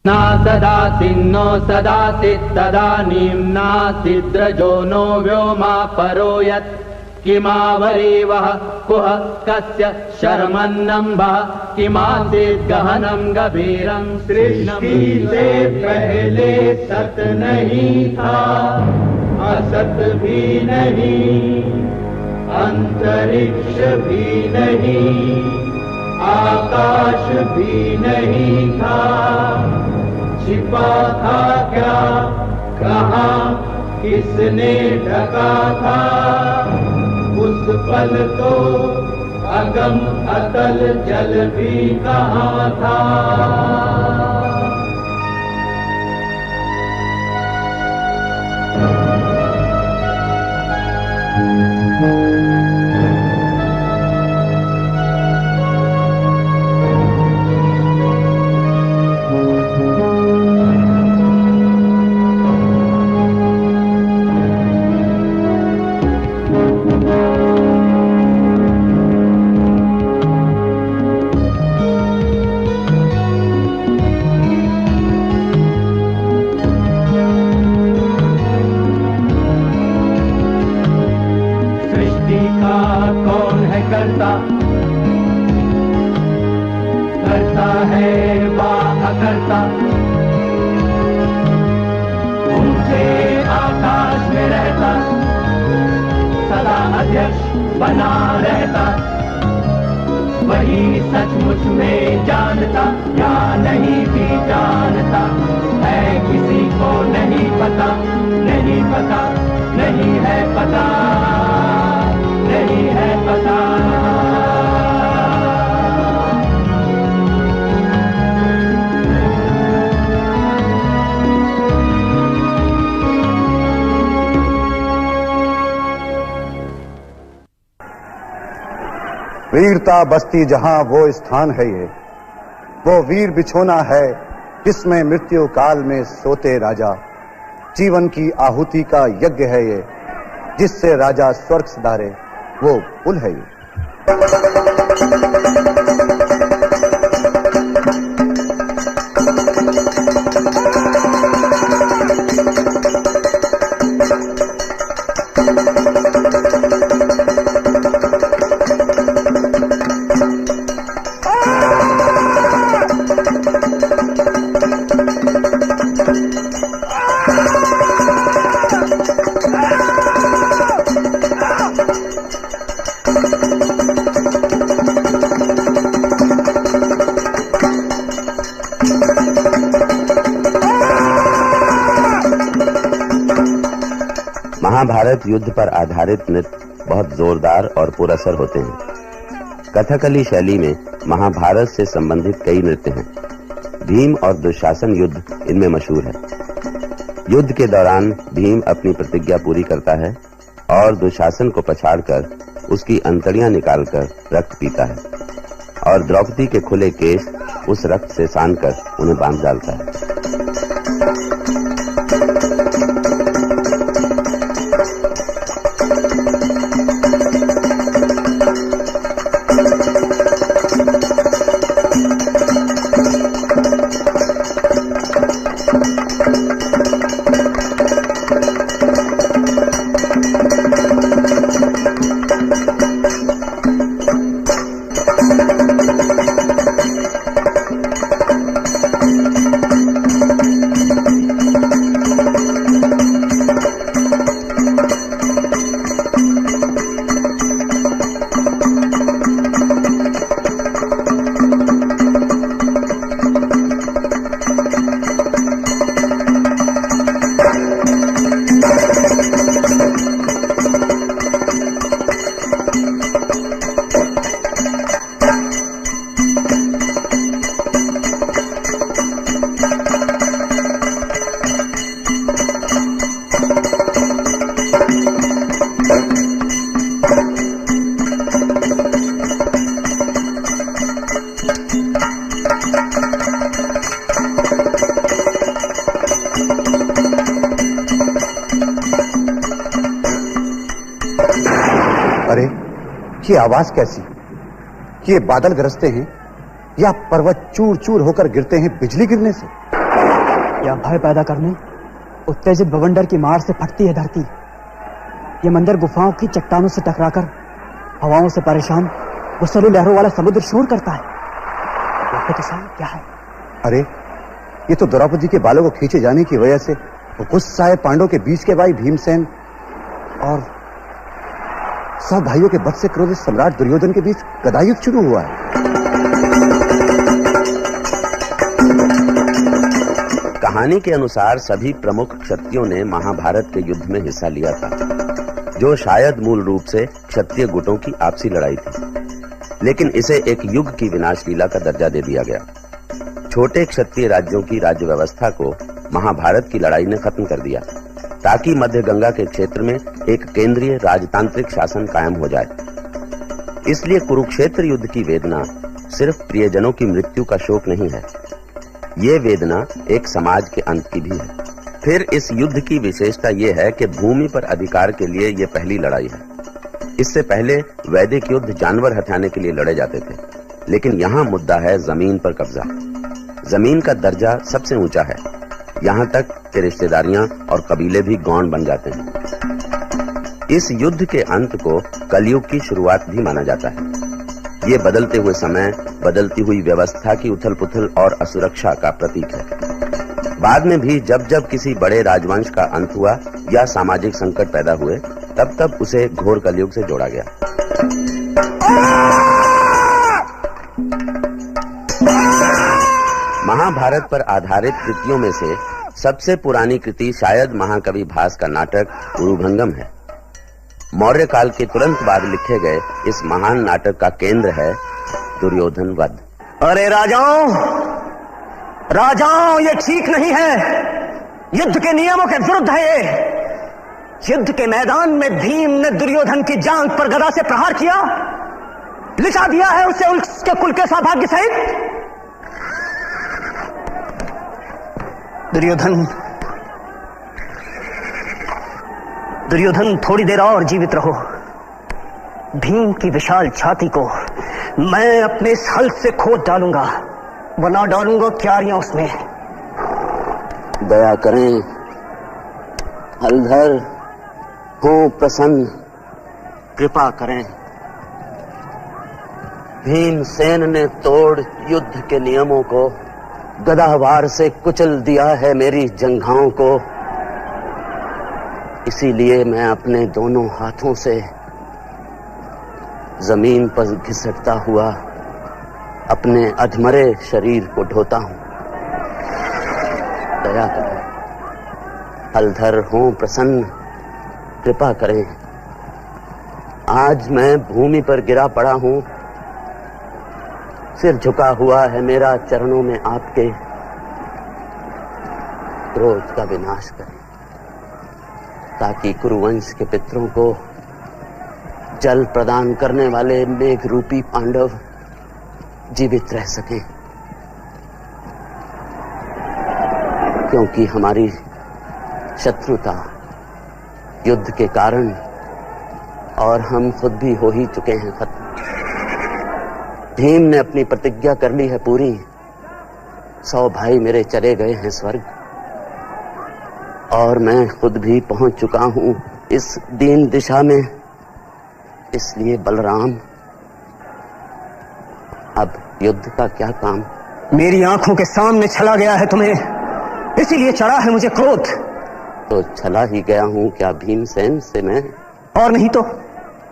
ना सदासिन्नो सदासित् तदानीं नासिद्रजो नो व्योमा परो यत् किमावरीवः कुह कस्य शर्मन्नम्भः किमासीत् गहनं गभीरं सृष्टि से पहले सत नहीं था, असत भी नहीं, अंतरिक्ष भी नहीं, आकाश भी नहीं था। छिपा था क्या, कहाँ, किसने ढका था? उस पल तो अगम अतल जल भी कहाँ था। करता है वा अकर्ता, ऊंचे आकाश में रहता, सदा अध्यक्ष बना रहता, वही सचमुच में जानता या नहीं भी जानता है, किसी को नहीं पता, नहीं पता, नहीं है पता, नहीं है पता। वीरता बस्ती जहां वो स्थान है ये, वो वीर बिछोना है जिसमें मृत्यु काल में सोते राजा। जीवन की आहुति का यज्ञ है ये, जिससे राजा स्वर्ग सुधारे, वो पुल है ये। महाभारत युद्ध पर आधारित नृत्य बहुत जोरदार और पुरअसर होते हैं। कथकली शैली में महाभारत से संबंधित कई नृत्य हैं। भीम और दुशासन युद्ध इनमें मशहूर है। युद्ध के दौरान भीम अपनी प्रतिज्ञा पूरी करता है और दुशासन को पछाड़कर उसकी अंतड़ियां निकालकर रक्त पीता है और द्रौपदी के खुले केश उस रक्त से सानकर उन्हें बांध डालता है। अरे ये आवाज कैसी? ये बादल गरजते हैं या पर्वत चूर चूर होकर गिरते हैं बिजली गिरने से? या भय पैदा करने उत्तेजित बवंडर की मार से फटती है धरती। ये मंदिर गुफाओं की चट्टानों से टकराकर हवाओं से परेशान गुस्सैली लहरों वाला समुद्र शोर करता है। तो सही क्या है? अरे ये तो द्रौपदी के बालों को खींचे जाने की वजह से गुस्साए पांडवों के बीच के भाई भीमसेन और 100 भाइयों के बद से क्रोधित सम्राट दुर्योधन के बीच गदायुद्ध शुरू हुआ है। कहानी के अनुसार सभी प्रमुख क्षत्रियों ने महाभारत के युद्ध में हिस्सा लिया था, जो शायद मूल रूप से क्षत्रिय गुटों की आपसी लड़ाई थी, लेकिन इसे एक युग की विनाश लीला का दर्जा दे दिया गया। छोटे क्षत्रिय राज्यों की राज्य व्यवस्था को महाभारत की लड़ाई ने खत्म कर दिया, ताकि मध्य गंगा के क्षेत्र में एक केंद्रीय राजतांत्रिक शासन कायम हो जाए। इसलिए कुरुक्षेत्र युद्ध की वेदना सिर्फ प्रियजनों की मृत्यु का शोक नहीं है, ये वेदना एक समाज के अंत की भी है। फिर इस युद्ध की विशेषता यह है कि भूमि पर अधिकार के लिए यह पहली लड़ाई है। इससे पहले वैदिक युद्ध जानवर हथियाने के लिए लड़े जाते थे, लेकिन यहाँ मुद्दा है जमीन पर कब्जा। जमीन का दर्जा सबसे ऊंचा है, यहाँ तक कि रिश्तेदारियां और कबीले भी गौण बन जाते हैं। इस युद्ध के अंत को कलयुग की शुरुआत भी माना जाता है। ये बदलते हुए समय, बदलती हुई व्यवस्था की उथल-पुथल और असुरक्षा का प्रतीक है। बाद में भी जब जब किसी बड़े राजवंश का अंत हुआ या सामाजिक संकट पैदा हुए, तब तब उसे घोर कलयुग से जोड़ा गया। महाभारत पर आधारित कृतियों में से सबसे पुरानी कृति शायद महाकवि भास का नाटक उरुभंगम है। मौर्य काल के तुरंत बाद लिखे गए इस महान नाटक का केंद्र है दुर्योधन वध। अरे राजाओं, ये ठीक नहीं है। युद्ध के नियमों के विरुद्ध है ये। युद्ध के मैदान में भीम ने दुर्योधन की जांघ पर गदा से प्रहार किया, लिटा दिया है उसे उसके कुल के सौभाग्य सहित। दुर्योधन थोड़ी देर और जीवित रहो। भीम की विशाल छाती को मैं अपने इस हल से खोद डालूंगा, बना डालूंगा क्यारियां उसमें। दया करें हलधर, हो प्रसन्न, कृपा करें। भीमसेन ने तोड़ युद्ध के नियमों को, गदावार से कुचल दिया है मेरी जंघाओं को। इसीलिए मैं अपने दोनों हाथों से जमीन पर घिसटता हुआ अपने अधमरे शरीर को ढोता हूं। दया करें हलधर, हो प्रसन्न, कृपा करें। आज मैं भूमि पर गिरा पड़ा हूं, सिर झुका हुआ है मेरा चरणों में आपके। क्रोध का विनाश करें, ताकि कुरुवंश के पितरों को जल प्रदान करने वाले मेघ रूपी पांडव जीवित रह सकें, क्योंकि हमारी शत्रुता युद्ध के कारण और हम खुद भी हो ही चुके हैं खत्म। भीम ने अपनी प्रतिज्ञा कर ली है पूरी। 100 भाई मेरे चले गए हैं स्वर्ग, और मैं खुद भी पहुंच चुका हूं इस दीन दिशा में। इसलिए बलराम, अब युद्ध का क्या काम? मेरी आंखों के सामने छला गया है तुम्हें, इसीलिए चढ़ा है मुझे क्रोध। तो छला ही गया हूं क्या भीमसेन से मैं? और नहीं तो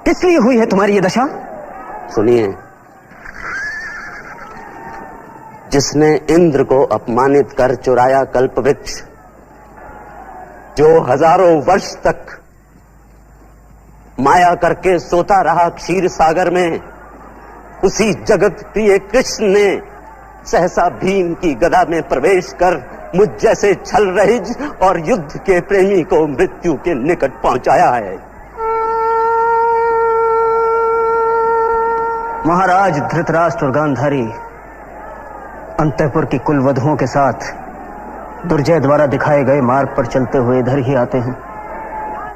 इसलिए हुई है तुम्हारी ये दशा। सुनिए, जिसने इंद्र को अपमानित कर चुराया कल्प वृक्ष, जो हजारों वर्ष तक माया करके सोता रहा क्षीर सागर में, उसी जगत प्रिय कृष्ण ने सहसा भीम की गदा में प्रवेश कर मुझ जैसे छल रहिज और युद्ध के प्रेमी को मृत्यु के निकट पहुंचाया है। महाराज धृतराष्ट्र और गांधारी अंतःपुर की कुल वधुओं के साथ दुर्जय द्वारा दिखाए गए मार्ग पर चलते हुए इधर ही आते हैं।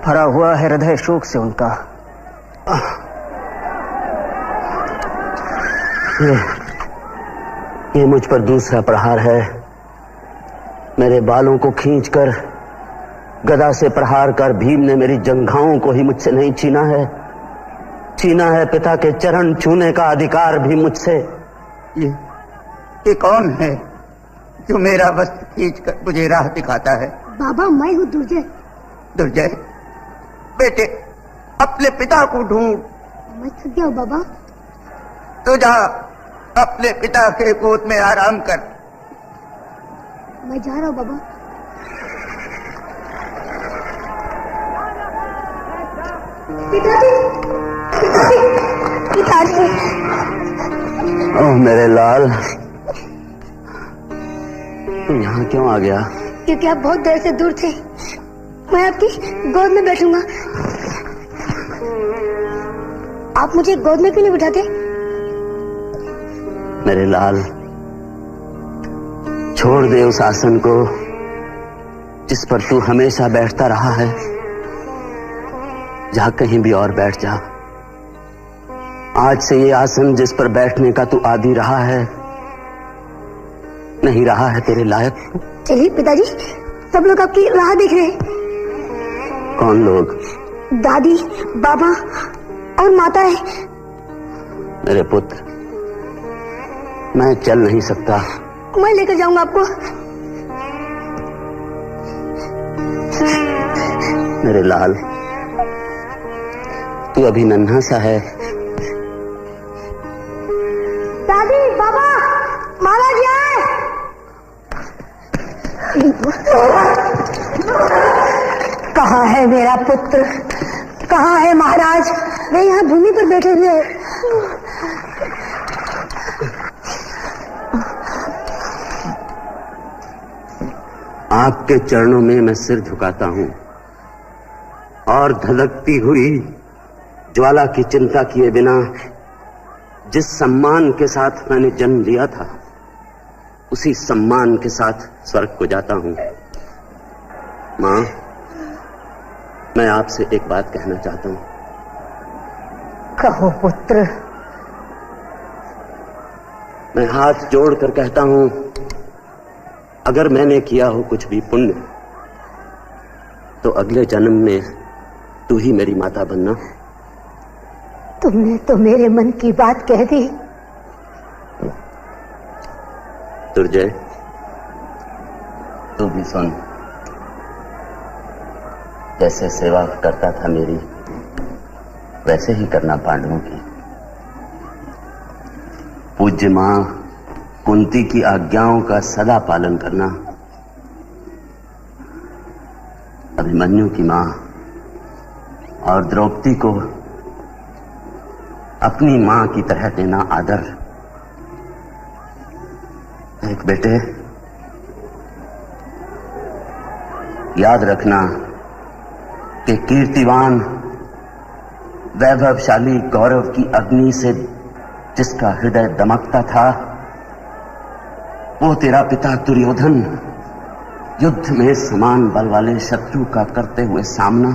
भरा हुआ है हृदय शोक से उनका। ये मुझ पर दूसरा प्रहार है। मेरे बालों को खींचकर गदा से प्रहार कर भीम ने मेरी जंघाओं को ही मुझसे नहीं छीना है, छीना है पिता के चरण छूने का अधिकार भी मुझसे। ये कौन है जो मेरा वस्त्र खींचकर मुझे राह दिखाता है? बाबा, मैं हूँ दुर्जय। दुर्जय बेटे, अपने पिता को ढूंढ। मैं थक गया हूँ बाबा। तो जा अपने पिता के गोद में आराम कर। मैं जा रहा हूँ बाबा। पिताजी, पिताजी, पिताजी। ओह मेरे लाल, तू यहाँ क्यों आ गया? क्योंकि आप बहुत देर से दूर थे। मैं आपकी गोद में बैठूंगा। आप मुझे गोद में क्यों नहीं बिठाते? मेरे लाल, छोड़ दे उस आसन को जिस पर तू हमेशा बैठता रहा है। जा कहीं भी और बैठ जा। आज से ये आसन जिस पर बैठने का तू आदी रहा है नहीं रहा है तेरे लायक। चलिए पिताजी, सब लोग आपकी राह देख रहे हैं। कौन लोग? दादी, बाबा और माता है। मेरे पुत्र, मैं चल नहीं सकता। मैं लेकर जाऊंगा आपको। मेरे लाल, तू अभी नन्हा सा है। दादी, बाबा, महाराज आए। कहाँ है मेरा पुत्र? कहाँ है महाराज? वे यहाँ भूमि पर बैठे हुए हैं। आपके चरणों में मैं सिर झुकाता हूं और धधकती हुई ज्वाला की चिंता किए बिना जिस सम्मान के साथ मैंने जन्म लिया था उसी सम्मान के साथ स्वर्ग को जाता हूं। मां, मैं आपसे एक बात कहना चाहता हूं। कहो पुत्र। मैं हाथ जोड़कर कहता हूं, अगर मैंने किया हो कुछ भी पुण्य तो अगले जन्म में तू ही मेरी माता बनना। तुमने तो मेरे मन की बात कह दी। दुर्जय, तू भी सुन। जैसे सेवा करता था मेरी, वैसे ही करना पांडवों की। पूज्य मां कुंती की आज्ञाओं का सदा पालन करना। अभिमन्यु की मां और द्रौपदी को अपनी मां की तरह देना आदर। एक बेटे, याद रखना कि कीर्तिवान वैभवशाली गौरव की अग्नि से जिसका हृदय दमकता था वो तेरा पिता दुर्योधन युद्ध में समान बल वाले शत्रु का करते हुए सामना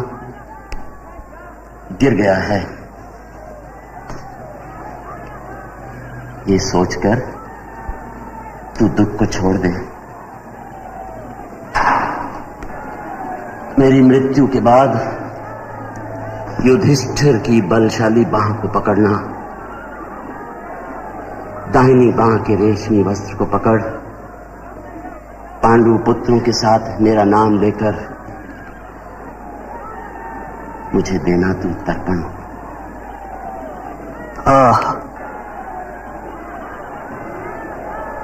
गिर गया है। ये सोचकर तू दुख को छोड़ दे। मेरी मृत्यु के बाद युधिष्ठिर की बलशाली बांह को पकड़ना, दाहिनी बांह के रेशमी वस्त्र को पकड़ पांडु पुत्रों के साथ मेरा नाम लेकर मुझे देना तू तर्पण।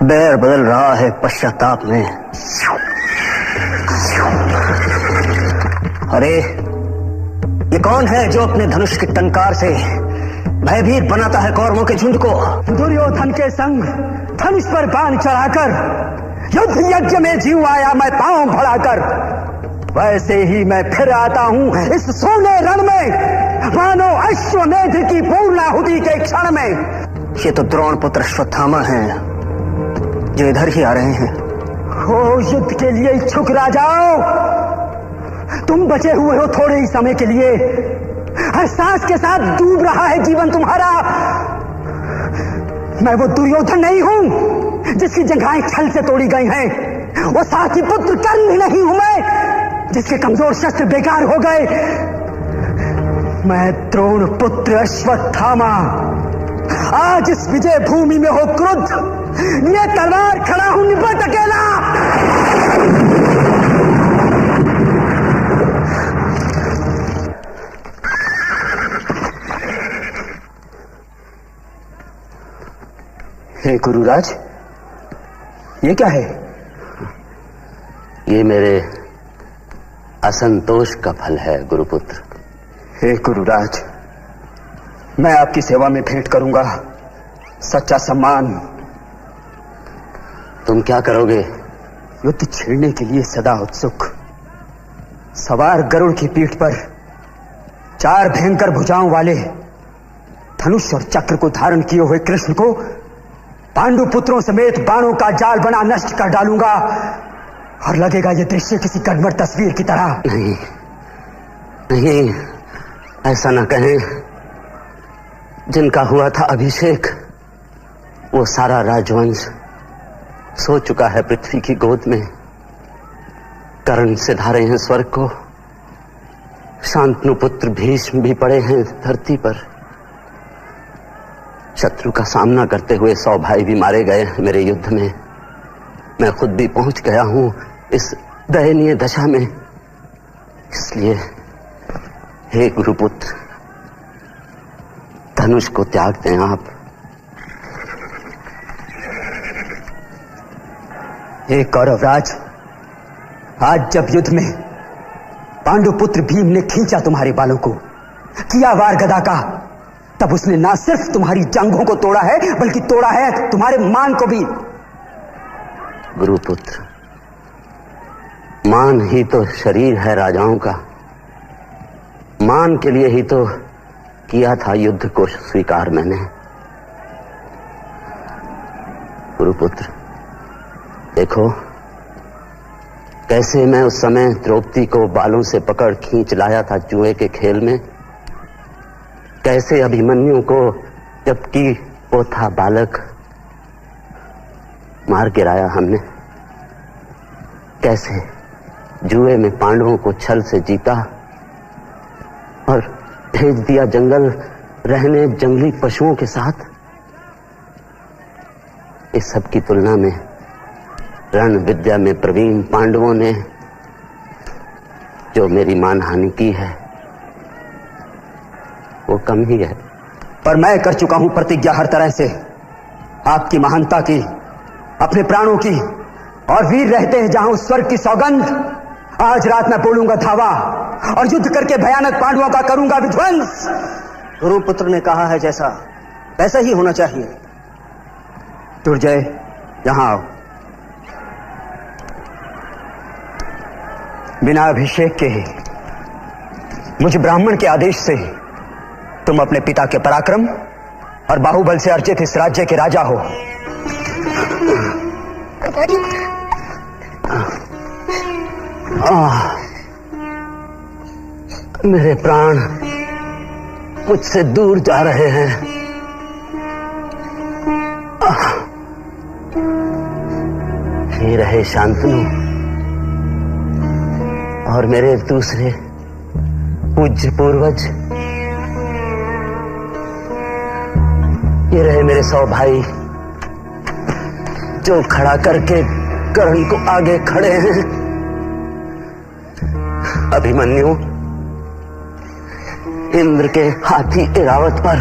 बैर बदल रहा है पश्चाताप में। अरे ये कौन है जो अपने धनुष के टंकार से भयभीत बनाता है कौरवों के झुंड को? दुर्योधन के संग धनुष पर बाण चढ़ाकर युद्ध यज्ञ में जीव आया मैं पांव बढ़ाकर, वैसे ही मैं फिर आता हूं इस सोने रण में मानो अश्वमेध की पूर्णाहुति के क्षण में। ये तो द्रोण पुत्र अश्वत्थामा हैं जो इधर ही आ रहे हैं। हो युद्ध के लिए इच्छुक राजाओं, तुम बचे हुए हो थोड़े ही समय के लिए। हर सांस के साथ डूब रहा है जीवन तुम्हारा। मैं वो दुर्योधन नहीं हूं जिसकी जंघाएं छल से तोड़ी गई हैं। वो साथी पुत्र कर्ण भी नहीं हूं मैं, जिसके कमजोर शस्त्र बेकार हो गए। मैं द्रोण पुत्र अश्वत्थामा, आज इस विजय भूमि में हो क्रुद्ध, ये तलवार खड़ा हूं निपट अकेला। हे गुरुराज, ये क्या है? ये मेरे असंतोष का फल है गुरुपुत्र। हे गुरुराज, मैं आपकी सेवा में भेंट करूंगा सच्चा सम्मान। तुम क्या करोगे? युद्ध छेड़ने के लिए सदा उत्सुक, सवार गरुड़ की पीठ पर 4 भयंकर भुजाओं वाले धनुष और चक्र को धारण किए हुए कृष्ण को पांडु पुत्रों समेत बाणों का जाल बना नष्ट कर डालूंगा, और लगेगा यह दृश्य किसी गड़बड़ तस्वीर की तरह। नहीं नहीं, ऐसा ना कहें। जिनका हुआ था अभिषेक, वो सारा राजवंश सो चुका है पृथ्वी की गोद में। कर्ण सिधारे हैं स्वर्ग को, शांतनु पुत्र भीष्म भी पड़े हैं धरती पर। शत्रु का सामना करते हुए 100 भाई भी मारे गए मेरे युद्ध में। मैं खुद भी पहुंच गया हूं इस दयनीय दशा में। इसलिए हे गुरुपुत्र, धनुष को त्याग दें आप। हे कौरवराज, आज जब युद्ध में पांडुपुत्र भीम ने खींचा तुम्हारे बालों को, किया वार गदा का, तब उसने ना सिर्फ तुम्हारी जांघों को तोड़ा है, बल्कि तोड़ा है तुम्हारे मान को भी। गुरुपुत्र, मान ही तो शरीर है राजाओं का। मान के लिए ही तो किया था युद्ध को स्वीकार मैंने। गुरुपुत्र, देखो कैसे मैं उस समय द्रौपदी को बालों से पकड़ खींच लाया था जुए के खेल में। कैसे अभिमन्यु को, जबकि वो था बालक, मार गिराया हमने। कैसे जुए में पांडवों को छल से जीता और भेज दिया जंगल रहने जंगली पशुओं के साथ। इस सब की तुलना में रण विद्या में प्रवीण पांडवों ने जो मेरी मानहानि की है वो कम ही है। पर मैं कर चुका हूं प्रतिज्ञा हर तरह से, आपकी महानता की, अपने प्राणों की, और वीर रहते हैं जहां उस स्वर्ग की सौगंध। आज रात मैं बोलूंगा धावा, और युद्ध करके भयानक पांडवों का करूंगा विध्वंस। गुरुपुत्र ने कहा है जैसा वैसा ही होना चाहिए। दुर्जय, यहां आओ। बिना अभिषेक के ही मुझ ब्राह्मण के आदेश से तुम अपने पिता के पराक्रम और बाहुबल से अर्जित इस राज्य के राजा हो। मेरे प्राण मुझसे दूर जा रहे हैं। ये रहे शांतनु और मेरे दूसरे पूज्य पूर्वज। ये रहे मेरे 100 भाई जो खड़ा करके कर्ण को आगे खड़े हैं। अभिमन्यु इंद्र के हाथी इरावत पर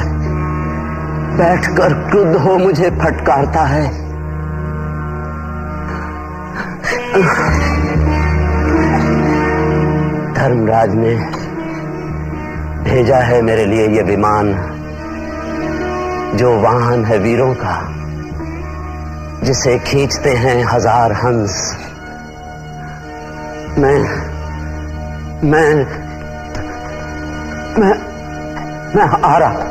बैठकर क्रुद्ध हो मुझे फटकारता है। धर्मराज ने भेजा है मेरे लिए ये विमान, जो वाहन है वीरों का, जिसे खींचते हैं 1000 हंस। मैं आ रहा।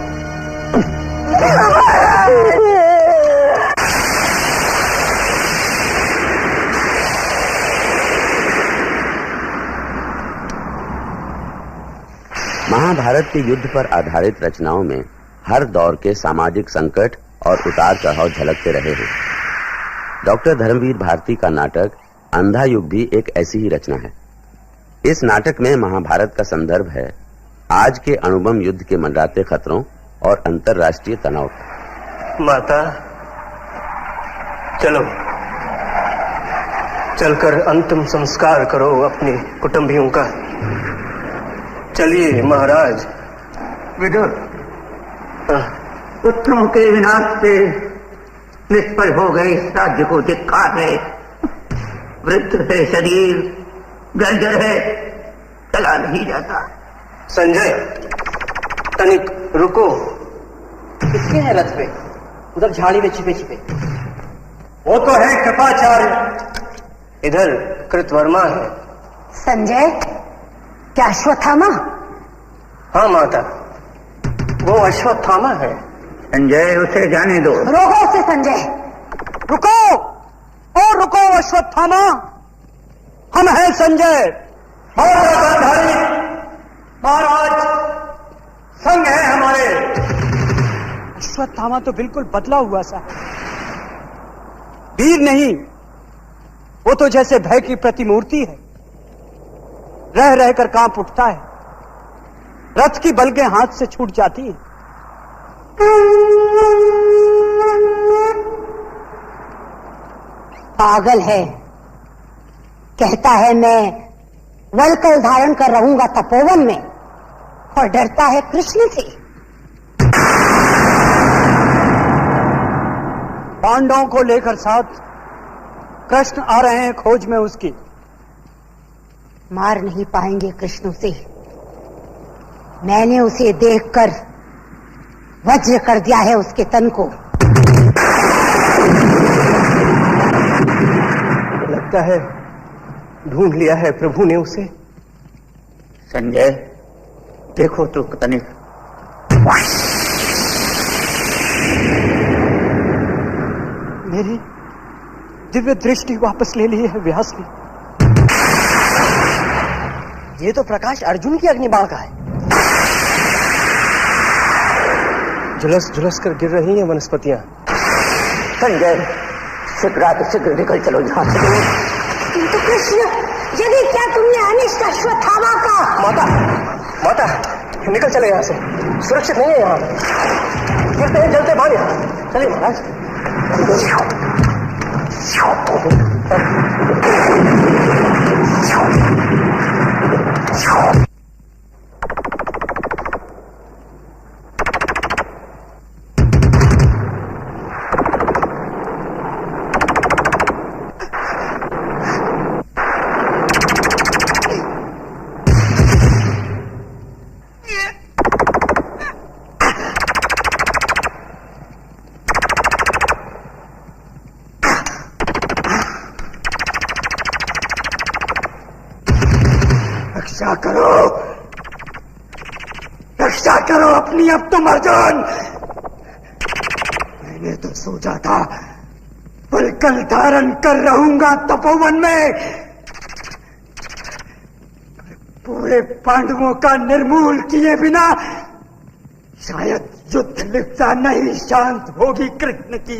महाभारत के युद्ध पर आधारित रचनाओं में हर दौर के सामाजिक संकट और उतार चढ़ाव झलकते रहे हैं। डॉक्टर धर्मवीर भारती का नाटक अंधा युग भी एक ऐसी ही रचना है। इस नाटक में महाभारत का संदर्भ है आज के अणुबम युद्ध के मंडराते खतरों और अंतरराष्ट्रीय तनाव का। माता, चलो चलकर अंतिम संस्कार करो अपने कुटुंबियों का। चलिए महाराज। विदुर, पुत्रों के विनाश से निष्फल हो गए इस राज्य को धिक्कार है। वृद्ध है शरीर, जर्जर है, चला नहीं जाता। संजय, तनिक रुको। किसके हैं रथ पे? उधर झाड़ी में छिपे छिपे। वो तो है कृपाचार्य, इधर कृतवर्मा है। संजय, क्या अश्वत्थामा? हाँ माता, वो अश्वत्थामा है। संजय, उसे जाने दो। रोको उसे संजय। रुको, और रुको अश्वत्थामा, हम हैं संजय, महाराज संग है हमारे। अश्वत्थामा तो बिल्कुल बदला हुआ सा, वीर नहीं, वो तो जैसे भय की प्रतिमूर्ति है, रह रहकर कांप उठता है, रथ की बलकें हाथ से छूट जाती हैं। पागल है, कहता है मैं वलकल धारण कर रहूंगा तपोवन में, और डरता है कृष्ण से। पांडवों को लेकर साथ कृष्ण आ रहे हैं खोज में उसकी। मार नहीं पाएंगे कृष्ण उसे। मैंने उसे देखकर वज्र कर दिया है उसके तन को। लगता है ढूंढ लिया है प्रभु ने उसे। संजय, देखो तो तनिक। मेरी दिव्य दृष्टि वापस ले ली है व्यास ने। ये तो प्रकाश अर्जुन की अग्निबाण का है। झुलस झुलस कर गिर रही हैं वनस्पतियां। संजय, शीघ्र निकल चलो यहाँ से। किंतु कृष्ण, यदि क्या तुमने अनिष्ट अश्वत्थामा का? माता, निकल चले यहाँ से, सुरक्षित नहीं है यहाँ। गिरते हैं जलते बाण यहाँ। चलिए महाराज। रक्षा करो अपनी, अब तुम अर्जुन। मैंने तो सोचा था वलकल धारण कर रहूंगा तपोवन में, पूरे पांडवों का निर्मूल किए बिना शायद युद्ध लिप्सा नहीं शांत होगी कृष्ण की।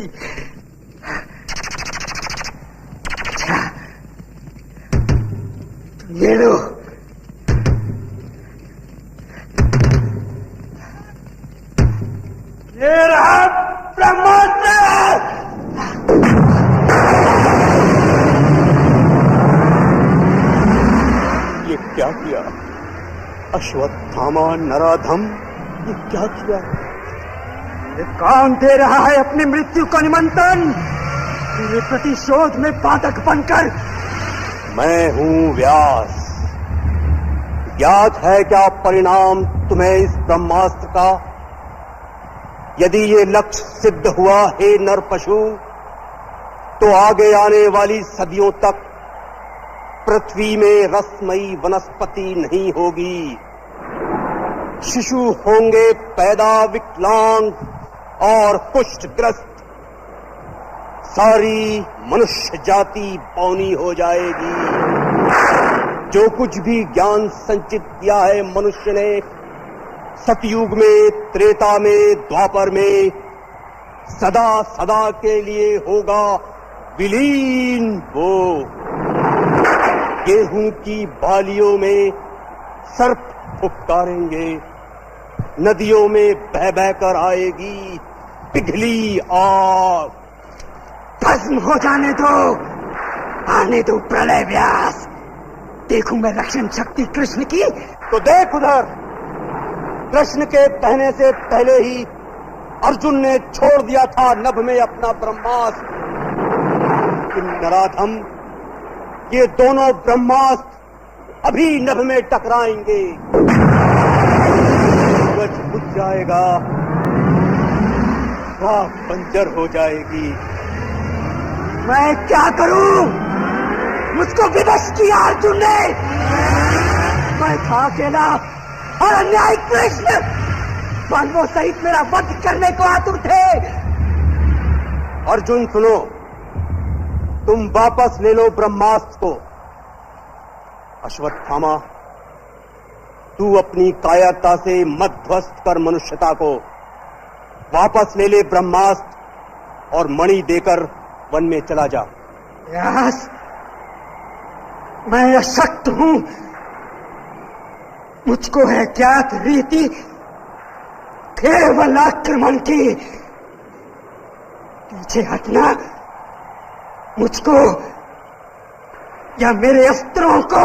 अच्छा, ये लो, ये रहा ब्रह्मास्त्र। ये क्या किया अश्वत्थामा नराधम? ये क्या किया? ये कौन दे रहा है अपनी मृत्यु का निमंत्रण मेरे प्रतिशोध में बाधक बनकर? मैं हूं व्यास। ज्ञात है क्या परिणाम तुम्हें इस ब्रह्मास्त्र का? यदि ये लक्ष्य सिद्ध हुआ हे नर पशु, तो आगे आने वाली सदियों तक पृथ्वी में रसमयी वनस्पति नहीं होगी। शिशु होंगे पैदा विकलांग और कुष्ठग्रस्त। सारी मनुष्य जाति बौनी हो जाएगी। जो कुछ भी ज्ञान संचित किया है मनुष्य ने सतयुग में, त्रेता में, द्वापर में, सदा सदा के लिए होगा विलीन। वो गेहूं की बालियों में सर्प फुफकारेंगे, नदियों में बह बह कर आएगी पिघली आग। भस्म हो जाने दो, आने दो प्रलय व्यास, देखूं मैं रक्षण शक्ति कृष्ण की। तो देख उधर, कृष्ण के कहने से पहले ही अर्जुन ने छोड़ दिया था नभ में अपना ब्रह्मास्त्र। नराधम, ये दोनों ब्रह्मास्त्र अभी नभ में टकराएंगे, सूरज बुझ जाएगा, राख बंजर हो जाएगी। मैं क्या करूं? मुझको विवश किया अर्जुन ने। मैं था अकेला और अन्यायी कृष्ण मानवों सहित मेरा वध करने को आतुर थे। अर्जुन सुनो, तुम वापस ले लो ब्रह्मास्त्र को। अश्वत्थामा, तू अपनी कायरता से मत ध्वस्त कर मनुष्यता को, वापस ले ले ब्रह्मास्त्र और मणि देकर वन में चला जा। व्यास, मैं अशक्त हूं, मुझको है ज्ञात रीति केवल आक्रमण की। पीछे हटना मुझको या मेरे अस्त्रों को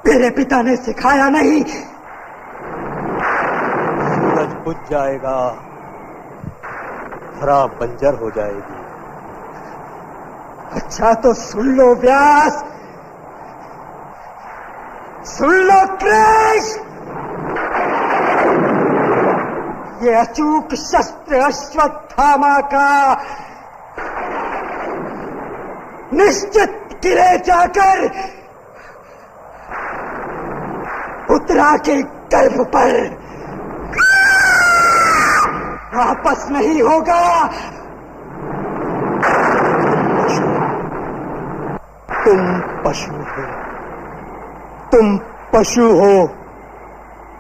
मेरे पिता ने सिखाया नहीं। सूरज बुझ जाएगा, धरा बंजर हो जाएगी। अच्छा तो सुन लो व्यास, सुन लो कृष्ण, ये अचूक शस्त्र अश्वत्थामा का निश्चित गिरे जाकर उत्तरा के गर्भ पर वापस नहीं होगा। तुम पशु हो, तुम पशु हो,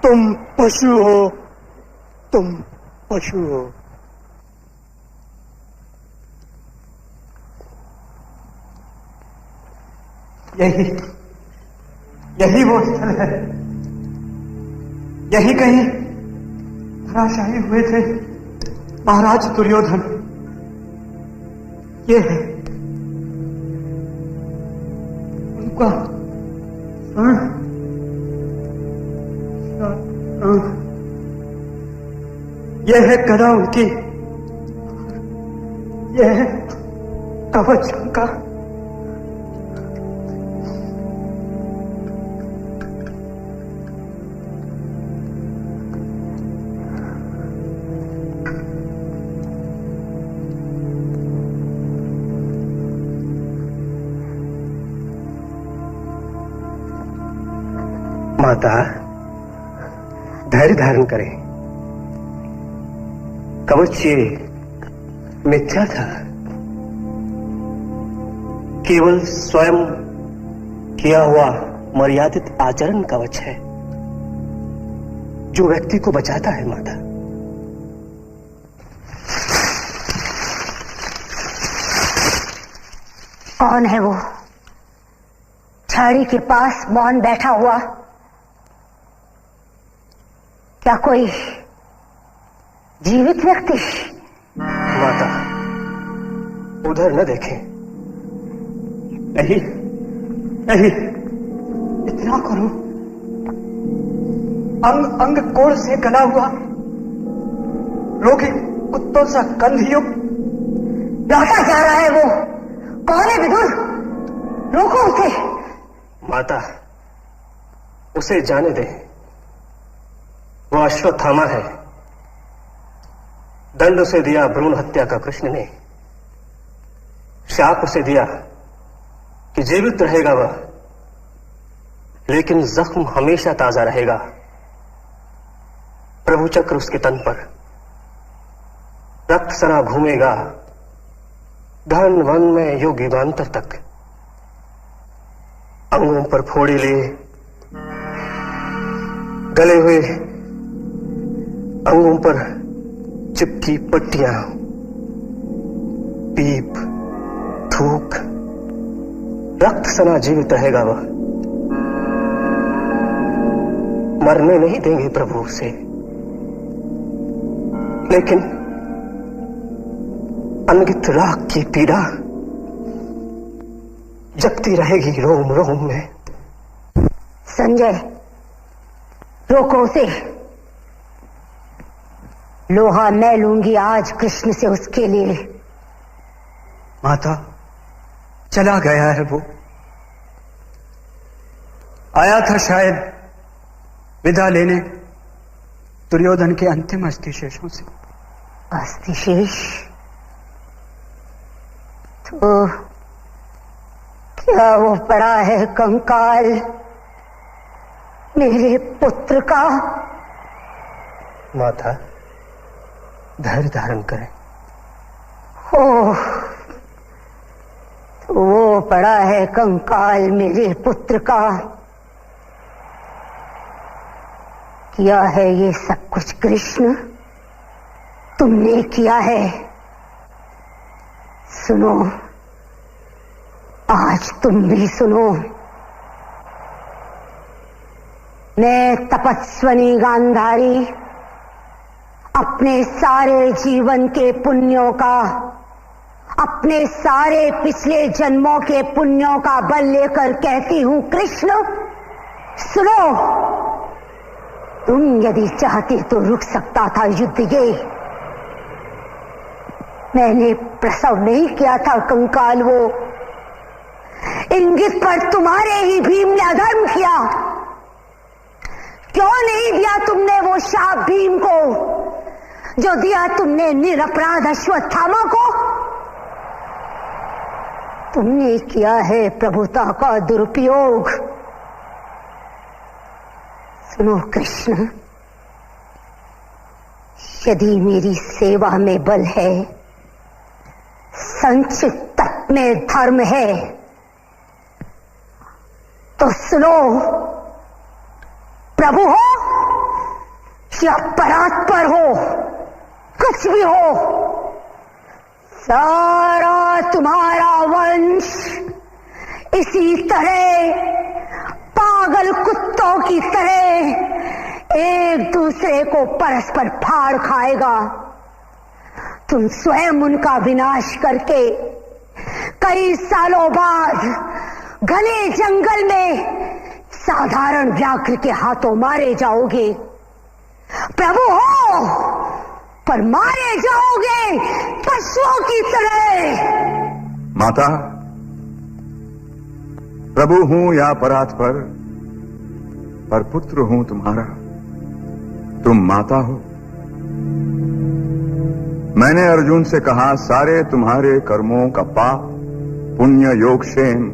तुम पशु हो, तुम पशु हो। यही वो स्थल है, यही कहीं धराशायी हुए थे महाराज दुर्योधन। ये है उनका यह है गदा उनकी, यह है कवच उनका। माता, धैर्य धारण करें। कवच ये मिथ्या था, केवल स्वयं किया हुआ मर्यादित आचरण कवच है जो व्यक्ति को बचाता है। माता, कौन है वो छाड़ी के पास मौन बैठा हुआ? क्या कोई जीवित व्यक्ति? माता, उधर न देखें। नहीं नहीं, इतना करो, अंग अंग कोड़ से गला हुआ, रोगी कुत्तों सा गंधयुक्त लौटा जा रहा है वो। कौन है विदुर? रोको उसे। माता, उसे जाने दें। वो अश्वत्थामा है। दंड उसे दिया भ्रूण हत्या का कृष्ण ने, शाप उसे दिया कि जीवित रहेगा वह, लेकिन जख्म हमेशा ताजा रहेगा। प्रभु चक्र उसके तन पर, रक्त सना घूमेगा घन वन में युगांतर तक। अंगों पर फोड़े लिए, गले हुए अंगों पर चिपकी पट्टियां, पीप, थूक, रक्त सना जीवित रहेगा वह, मरने नहीं देंगे प्रभु उसे। लेकिन अनगित राख की पीड़ा जगती रहेगी रोम रोम में। संजय, रोको उसे। लोहा मैं लूंगी आज कृष्ण से उसके लिए। माता, चला गया है वो। आया था शायद विदा लेने दुर्योधन के अंतिम अस्थिशेषों से। अस्थिशेष? तो क्या वो पड़ा है कंकाल मेरे पुत्र का? माता, धैर्य धारण करें। ओह, तो वो पड़ा है कंकाल मेरे पुत्र का। किया है ये सब कुछ कृष्ण, तुमने किया है। सुनो, आज तुम भी सुनो। मैं तपस्विनी गांधारी अपने सारे जीवन के पुण्यों का, अपने सारे पिछले जन्मों के पुण्यों का बल लेकर कहती हूं कृष्ण, सुनो। तुम यदि चाहते तो रुक सकता था युद्ध ये। मैंने प्रसव नहीं किया था कंकाल वो। इंगित पर तुम्हारे ही भीम ने अधर्म किया। क्यों नहीं दिया तुमने वो शाप भीम को जो दिया तुमने निरपराध अश्वत्थामा को? तुमने किया है प्रभुता का दुरुपयोग। सुनो कृष्ण, यदि मेरी सेवा में बल है, संचित तत्व में धर्म है, तो सुनो, प्रभु हो या परात्पर हो, कुछ भी हो, सारा तुम्हारा वंश इसी तरह पागल कुत्तों की तरह एक दूसरे को परस्पर फाड़ खाएगा। तुम स्वयं उनका विनाश करके कई सालों बाद घने जंगल में साधारण व्याघ्र के हाथों मारे जाओगे। प्रभु हो, पर मारे जाओगे पशुओं की तरह। माता, प्रभु हूं या परात्पर, पर पुत्र हूं तुम्हारा। तुम माता हो। मैंने अर्जुन से कहा, सारे तुम्हारे कर्मों का पाप, पुण्य, योग, क्षेम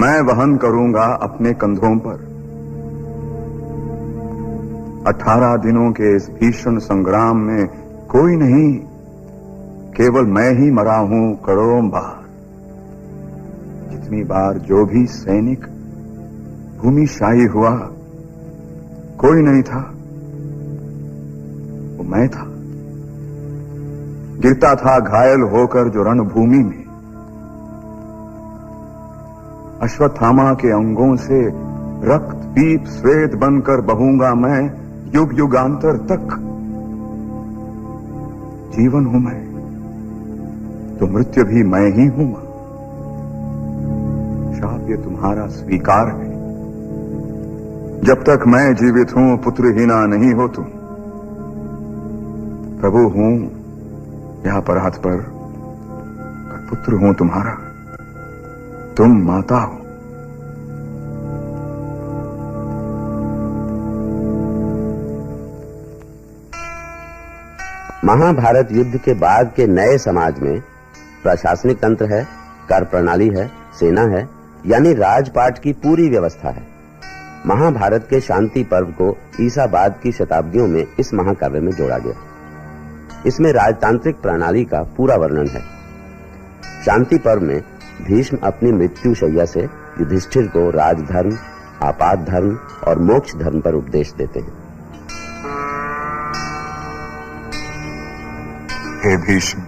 मैं वहन करूंगा अपने कंधों पर। 18 दिनों के इस भीषण संग्राम में कोई नहीं, केवल मैं ही मरा हूं करोड़ों बार। जितनी बार जो भी सैनिक भूमिशाही हुआ, कोई नहीं था, वो मैं था। गिरता था घायल होकर जो रणभूमि में। अश्वत्थामा के अंगों से रक्त पीप श्वेत बनकर बहूंगा मैं युग युगांतर तक। जीवन हूं मैं, तो मृत्यु भी मैं ही हूं। शाप ये तुम्हारा स्वीकार है। जब तक मैं जीवित हूं, पुत्रहीना नहीं हो तुम। प्रभु हूं या परात्पर, पर पुत्र हूं तुम्हारा। तुम माता हो। महाभारत युद्ध के बाद के नए समाज में प्रशासनिक तंत्र है, कार्य प्रणाली है, सेना है, यानी राजपाट की पूरी व्यवस्था है। महाभारत के शांति पर्व को ईसा बाद की शताब्दियों में इस महाकाव्य में जोड़ा गया। इसमें राजतांत्रिक प्रणाली का पूरा वर्णन है। शांति पर्व में भीष्म अपनी मृत्यु शैया से युधिष्ठिर को राजधर्म, आपात धर्म और मोक्ष धर्म पर उपदेश देते हैं। हे भीष्म,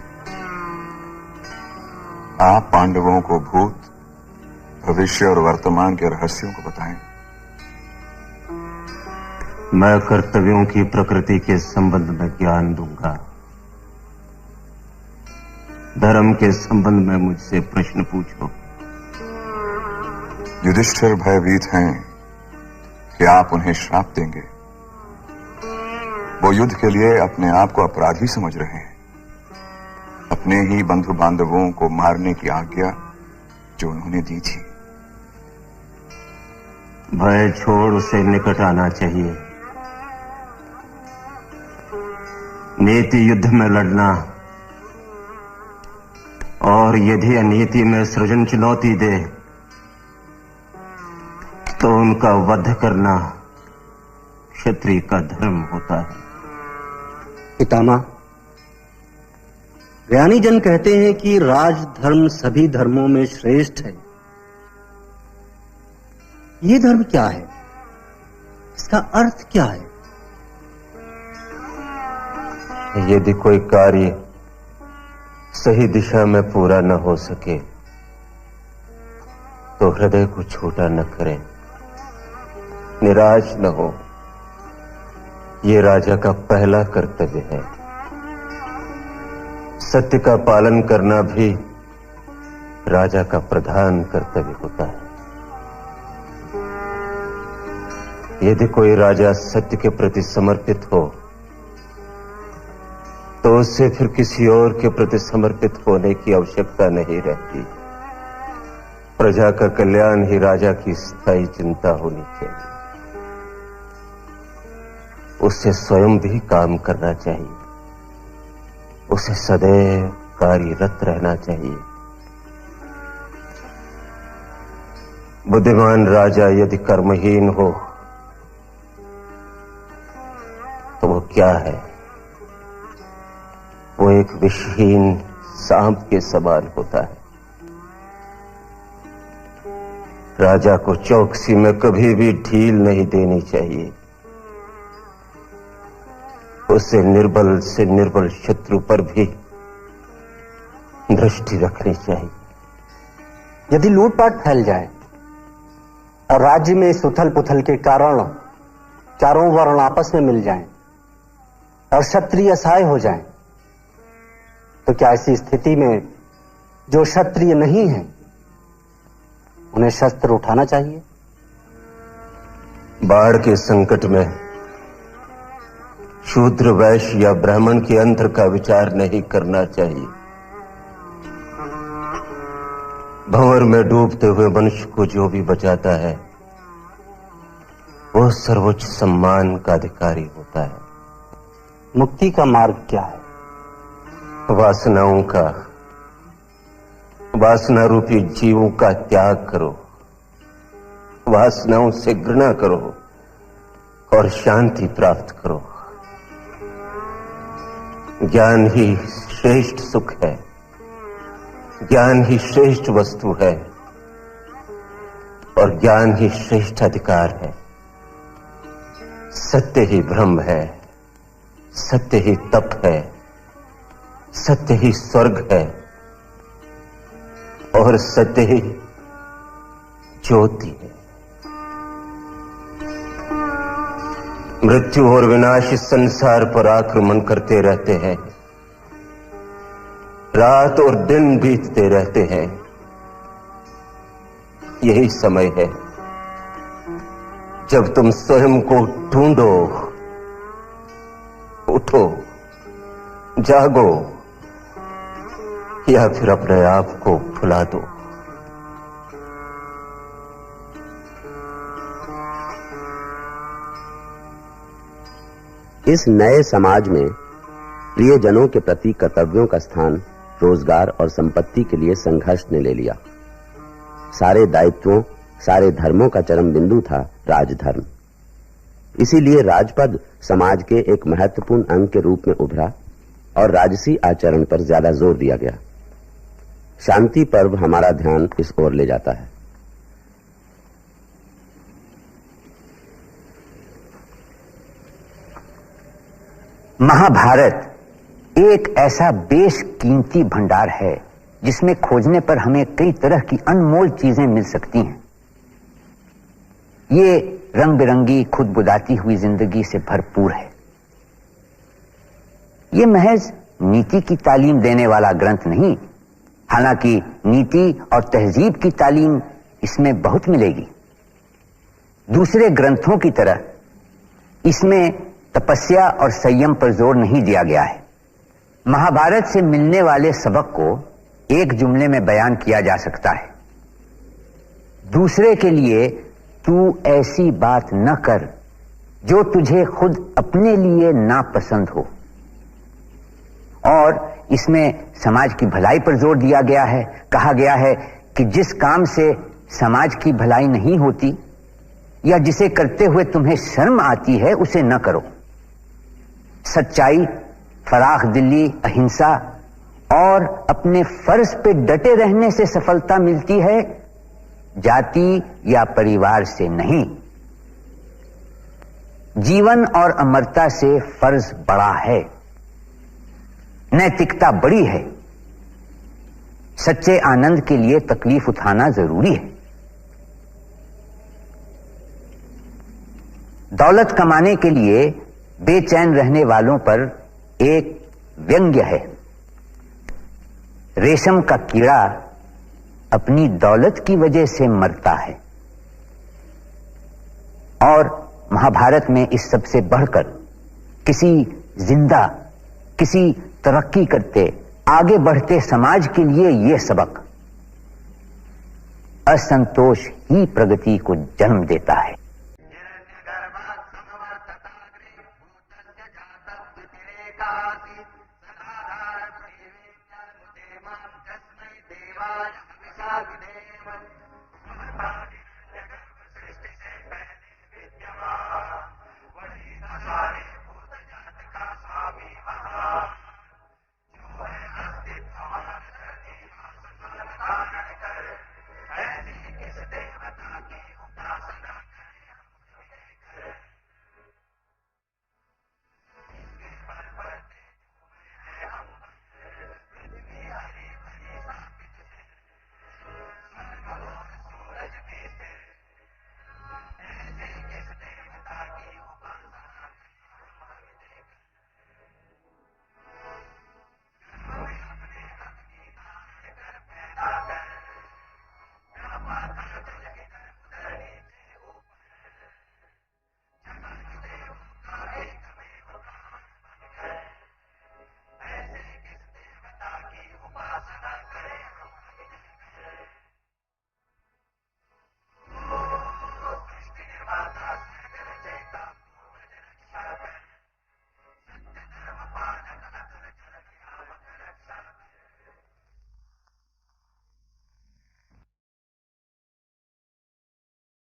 आप पांडवों को भूत भविष्य और वर्तमान के रहस्यों को बताएं। मैं कर्तव्यों की प्रकृति के संबंध में ज्ञान दूंगा। धर्म के संबंध में मुझसे प्रश्न पूछो। युधिष्ठिर भयभीत हैं कि आप उन्हें श्राप देंगे। वो युद्ध के लिए अपने आप को अपराधी समझ रहे हैं, अपने ही बंधु बांधवों को मारने की आज्ञा जो उन्होंने दी थी। भय छोड़ उसे निकट आना चाहिए। नीति युद्ध में लड़ना और यदि अनीति में सृजन चुनौती दे तो उनका वध करना क्षत्रिय का धर्म होता है। पितामह, ज्ञानी जन कहते हैं कि राजधर्म सभी धर्मों में श्रेष्ठ है। ये धर्म क्या है? इसका अर्थ क्या है? यदि कोई कार्य सही दिशा में पूरा न हो सके तो हृदय को छोटा न करें, निराश न हो। ये राजा का पहला कर्तव्य है। सत्य का पालन करना भी राजा का प्रधान कर्तव्य होता है। यदि कोई राजा सत्य के प्रति समर्पित हो तो उससे फिर किसी और के प्रति समर्पित होने की आवश्यकता नहीं रहती। प्रजा का कल्याण ही राजा की स्थायी चिंता होनी चाहिए। उससे स्वयं भी काम करना चाहिए, उसे सदैव कार्यरत रहना चाहिए। बुद्धिमान राजा यदि कर्महीन हो तो वो क्या है? वो एक विषहीन सांप के समान होता है। राजा को चौकसी में कभी भी ढील नहीं देनी चाहिए। उसे निर्बल से निर्बल शत्रु पर भी दृष्टि रखनी चाहिए। यदि लूटपाट फैल जाए और राज्य में इस उथल पुथल के कारण चारों वर्ण आपस में मिल जाएं और क्षत्रिय असहाय हो जाएं, तो क्या ऐसी स्थिति में जो क्षत्रिय नहीं है उन्हें शस्त्र उठाना चाहिए? बाढ़ के संकट में शूद्र, वैश्य या ब्राह्मण के अंतर का विचार नहीं करना चाहिए। भंवर में डूबते हुए मनुष्य को जो भी बचाता है वो सर्वोच्च सम्मान का अधिकारी होता है। मुक्ति का मार्ग क्या है? वासनाओं का, वासना रूपी जीवों का त्याग करो, वासनाओं से घृणा करो और शांति प्राप्त करो। ज्ञान ही श्रेष्ठ सुख है, ज्ञान ही श्रेष्ठ वस्तु है और ज्ञान ही श्रेष्ठ अधिकार है। सत्य ही ब्रह्म है, सत्य ही तप है, सत्य ही स्वर्ग है और सत्य ही ज्योति है। मृत्यु और विनाश इस संसार पर आक्रमण करते रहते हैं। रात और दिन बीतते रहते हैं। यही समय है जब तुम स्वयं को ढूंढो, उठो, जागो या फिर अपने आप को भुला दो। इस नए समाज में प्रियजनों के प्रति कर्तव्यों का स्थान रोजगार और संपत्ति के लिए संघर्ष ने ले लिया। सारे दायित्वों, सारे धर्मों का चरम बिंदु था राजधर्म। इसीलिए राजपद समाज के एक महत्वपूर्ण अंग के रूप में उभरा और राजसी आचरण पर ज्यादा जोर दिया गया। शांति पर्व हमारा ध्यान इस ओर ले जाता है। महाभारत एक ऐसा बेशकीमती भंडार है जिसमें खोजने पर हमें कई तरह की अनमोल चीजें मिल सकती हैं। ये रंग बिरंगी खुद बुदाती हुई जिंदगी से भरपूर है। ये महज नीति की तालीम देने वाला ग्रंथ नहीं, हालांकि नीति और तहजीब की तालीम इसमें बहुत मिलेगी। दूसरे ग्रंथों की तरह इसमें तपस्या और संयम पर जोर नहीं दिया गया है। महाभारत से मिलने वाले सबक को एक जुमले में बयान किया जा सकता है, दूसरे के लिए तू ऐसी बात न कर जो तुझे खुद अपने लिए नापसंद हो। और इसमें समाज की भलाई पर जोर दिया गया है। कहा गया है कि जिस काम से समाज की भलाई नहीं होती या जिसे करते हुए तुम्हें शर्म आती है उसे न करो। सच्चाई, फराख दिली, अहिंसा और अपने फर्ज पे डटे रहने से सफलता मिलती है, जाति या परिवार से नहीं। जीवन और अमरता से फर्ज बड़ा है, नैतिकता बड़ी है। सच्चे आनंद के लिए तकलीफ उठाना जरूरी है। दौलत कमाने के लिए बेचैन रहने वालों पर एक व्यंग्य है। रेशम का कीड़ा अपनी दौलत की वजह से मरता है। और महाभारत में इस सबसे बढ़कर किसी जिंदा, किसी तरक्की करते, आगे बढ़ते समाज के लिए यह सबक, असंतोष ही प्रगति को जन्म देता है।